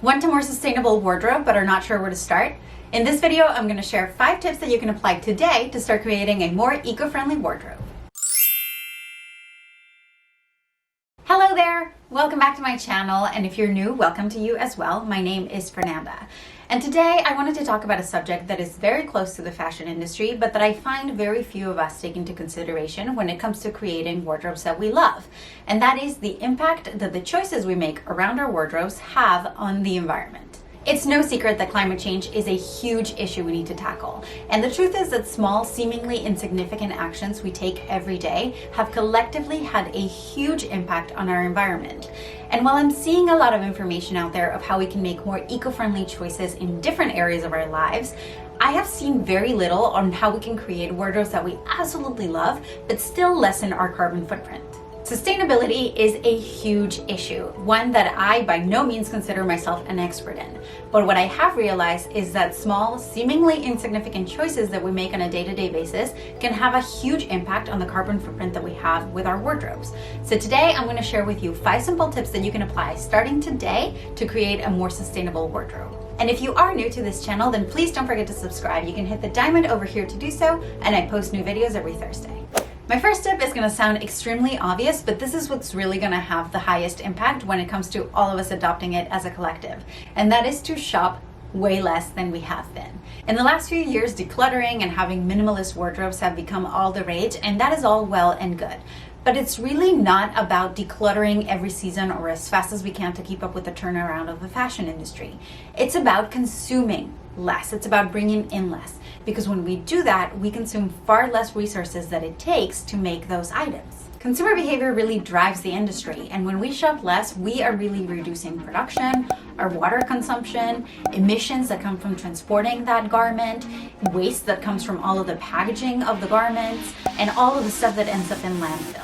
Want a more sustainable wardrobe but are not sure where to start? In this video, I'm going to share 5 tips that you can apply today to start creating a more eco-friendly wardrobe. Hello there! Welcome back to my channel, and if you're new, welcome to you as well. My name is Fernanda. And today I wanted to talk about a subject that is very close to the fashion industry, but that I find very few of us take into consideration when it comes to creating wardrobes that we love. And that is the impact that the choices we make around our wardrobes have on the environment. It's no secret that climate change is a huge issue we need to tackle. And the truth is that small, seemingly insignificant actions we take every day have collectively had a huge impact on our environment. And while I'm seeing a lot of information out there of how we can make more eco-friendly choices in different areas of our lives, I have seen very little on how we can create wardrobes that we absolutely love, but still lessen our carbon footprint. Sustainability is a huge issue, one that I by no means consider myself an expert in. But what I have realized is that small, seemingly insignificant choices that we make on a day-to-day basis can have a huge impact on the carbon footprint that we have with our wardrobes. So today I'm going to share with you 5 simple tips that you can apply starting today to create a more sustainable wardrobe. And if you are new to this channel, then please don't forget to subscribe. You can hit the diamond over here to do so, and I post new videos every Thursday. My first tip is going to sound extremely obvious, but this is what's really going to have the highest impact when it comes to all of us adopting it as a collective, and that is to shop way less than we have been. In the last few years, decluttering and having minimalist wardrobes have become all the rage, and that is all well and good. But it's really not about decluttering every season or as fast as we can to keep up with the turnaround of the fashion industry. It's about consuming less. It's about bringing in less. Because when we do that, we consume far less resources that it takes to make those items. Consumer behavior really drives the industry, and when we shop less, we are really reducing production, our water consumption, emissions that come from transporting that garment, waste that comes from all of the packaging of the garments, and all of the stuff that ends up in landfill.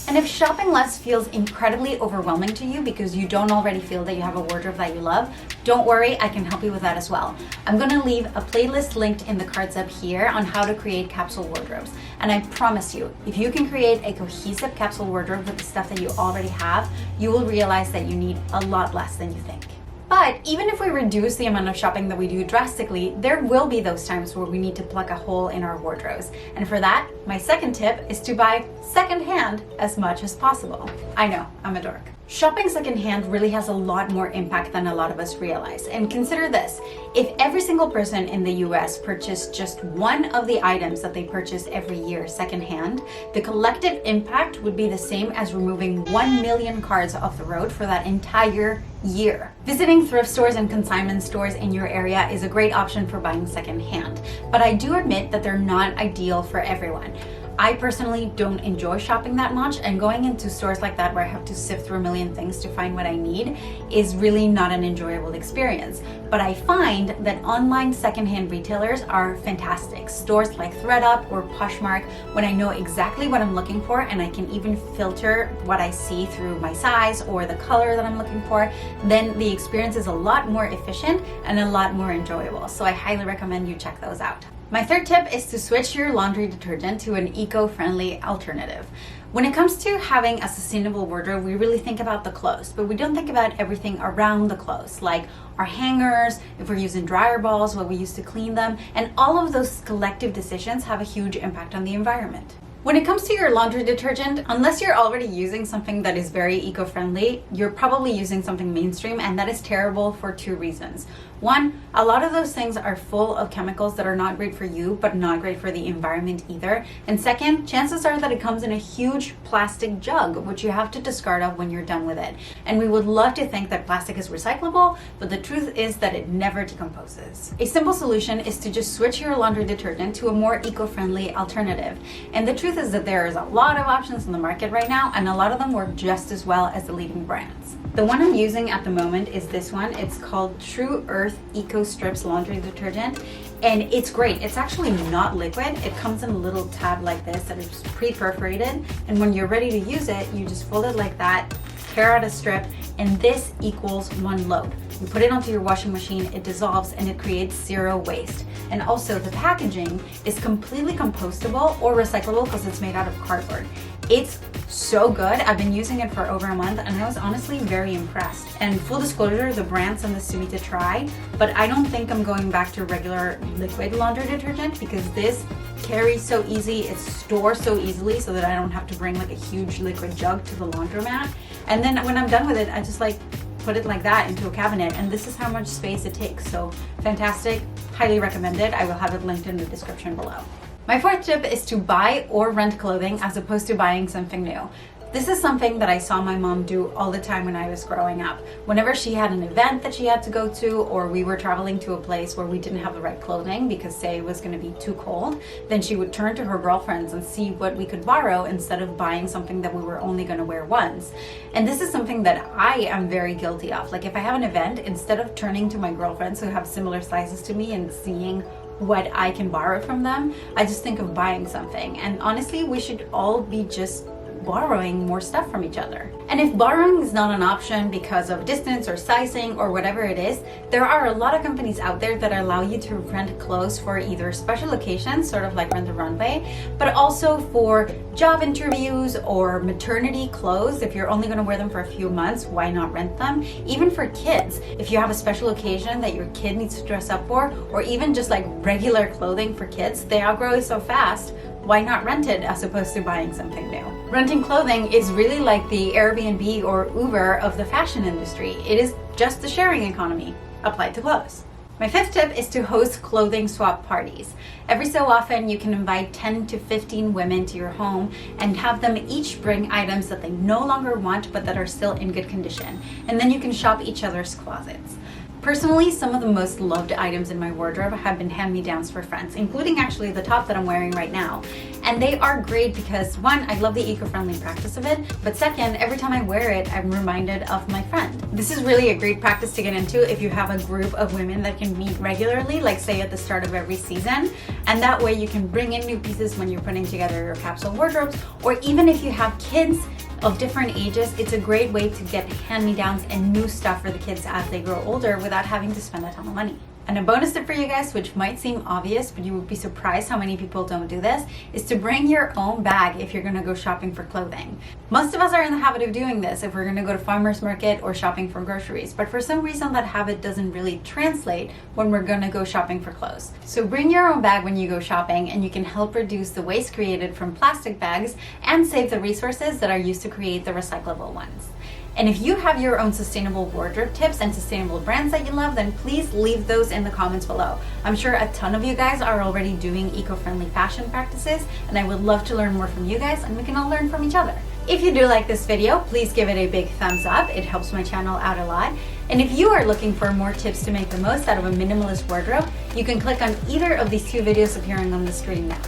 And if shopping less feels incredibly overwhelming to you because you don't already feel that you have a wardrobe that you love, don't worry, I can help you with that as well. I'm going to leave a playlist linked in the cards up here on how to create capsule wardrobes. And I promise you, if you can create a cohesive capsule wardrobe with the stuff that you already have, you will realize that you need a lot less than you think. But even if we reduce the amount of shopping that we do drastically, there will be those times where we need to plug a hole in our wardrobes. And for that, my second tip is to buy secondhand as much as possible. I know, I'm a dork. Shopping secondhand really has a lot more impact than a lot of us realize. And consider this, if every single person in the US purchased just one of the items that they purchase every year secondhand, the collective impact would be the same as removing 1 million cars off the road for that entire year. Visiting thrift stores and consignment stores in your area is a great option for buying secondhand, but I do admit that they're not ideal for everyone. I personally don't enjoy shopping that much, and going into stores like that where I have to sift through a million things to find what I need is really not an enjoyable experience. But I find that online secondhand retailers are fantastic. Stores like ThredUp or Poshmark, when I know exactly what I'm looking for and I can even filter what I see through my size or the color that I'm looking for, then the experience is a lot more efficient and a lot more enjoyable. So I highly recommend you check those out. My third tip is to switch your laundry detergent to an eco-friendly alternative. When it comes to having a sustainable wardrobe, we really think about the clothes, but we don't think about everything around the clothes, like our hangers, if we're using dryer balls, what we use to clean them, and all of those collective decisions have a huge impact on the environment. When it comes to your laundry detergent, unless you're already using something that is very eco-friendly, you're probably using something mainstream, and that is terrible for 2 reasons. One, a lot of those things are full of chemicals that are not great for you, but not great for the environment either. And second, chances are that it comes in a huge plastic jug, which you have to discard of when you're done with it. And we would love to think that plastic is recyclable, but the truth is that it never decomposes. A simple solution is to just switch your laundry detergent to a more eco-friendly alternative. And the truth is that there is a lot of options in the market right now, and a lot of them work just as well as the leading brands. The one I'm using at the moment is this one. It's called True Earth Eco Strips Laundry Detergent, and it's great. It's actually not liquid. It comes in a little tab like this that is pre-perforated, and when you're ready to use it, you just fold it like that, tear out a strip, and this equals 1 load. You put it onto your washing machine, it dissolves, and it creates 0 waste. And also the packaging is completely compostable or recyclable because it's made out of cardboard. It's so good. I've been using it for over a month and I was honestly very impressed. And full disclosure, the brand sent this to me to try, but I don't think I'm going back to regular liquid laundry detergent because this carries so easy, it stores so easily so that I don't have to bring like a huge liquid jug to the laundromat. And then when I'm done with it, I just like put it like that into a cabinet, and this is how much space it takes. So fantastic, highly recommended. I will have it linked in the description below. My fourth tip is to buy or rent clothing as opposed to buying something new. This is something that I saw my mom do all the time when I was growing up. Whenever she had an event that she had to go to, or we were traveling to a place where we didn't have the right clothing because say it was going to be too cold, then she would turn to her girlfriends and see what we could borrow instead of buying something that we were only going to wear once. And this is something that I am very guilty of. Like if I have an event, instead of turning to my girlfriends who have similar sizes to me and seeing what I can borrow from them, I just think of buying something. And honestly, we should all be just borrowing more stuff from each other. And if borrowing is not an option because of distance or sizing or whatever it is, there are a lot of companies out there that allow you to rent clothes for either special occasions, sort of like Rent the Runway, but also for job interviews or maternity clothes. If you're only going to wear them for a few months, why not rent them? Even for kids, if you have a special occasion that your kid needs to dress up for, or even just like regular clothing for kids, they outgrow it so fast. Why not rent it as opposed to buying something new? Renting clothing is really like the Airbnb or Uber of the fashion industry. It is just the sharing economy applied to clothes. My fifth tip is to host clothing swap parties. Every so often you can invite 10 to 15 women to your home and have them each bring items that they no longer want but that are still in good condition. And then you can shop each other's closets. Personally, some of the most loved items in my wardrobe have been hand-me-downs for friends, including actually the top that I'm wearing right now. And they are great because one, I love the eco-friendly practice of it, but second, every time I wear it, I'm reminded of my friend. This is really a great practice to get into if you have a group of women that can meet regularly, like say at the start of every season. And that way you can bring in new pieces when you're putting together your capsule wardrobes, or even if you have kids of different ages, it's a great way to get hand-me-downs and new stuff for the kids as they grow older without having to spend a ton of money. And a bonus tip for you guys, which might seem obvious, but you would be surprised how many people don't do this, is to bring your own bag if you're gonna go shopping for clothing. Most of us are in the habit of doing this if we're gonna go to farmer's market or shopping for groceries, but for some reason that habit doesn't really translate when we're gonna go shopping for clothes. So bring your own bag when you go shopping and you can help reduce the waste created from plastic bags and save the resources that are used to create the recyclable ones. And if you have your own sustainable wardrobe tips and sustainable brands that you love, then please leave those in the comments below. I'm sure a ton of you guys are already doing eco-friendly fashion practices, and I would love to learn more from you guys, and we can all learn from each other. If you do like this video, please give it a big thumbs up. It helps my channel out a lot. And if you are looking for more tips to make the most out of a minimalist wardrobe, you can click on either of these two videos appearing on the screen now.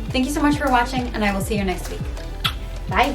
Thank you so much for watching, and I will see you next week. Bye.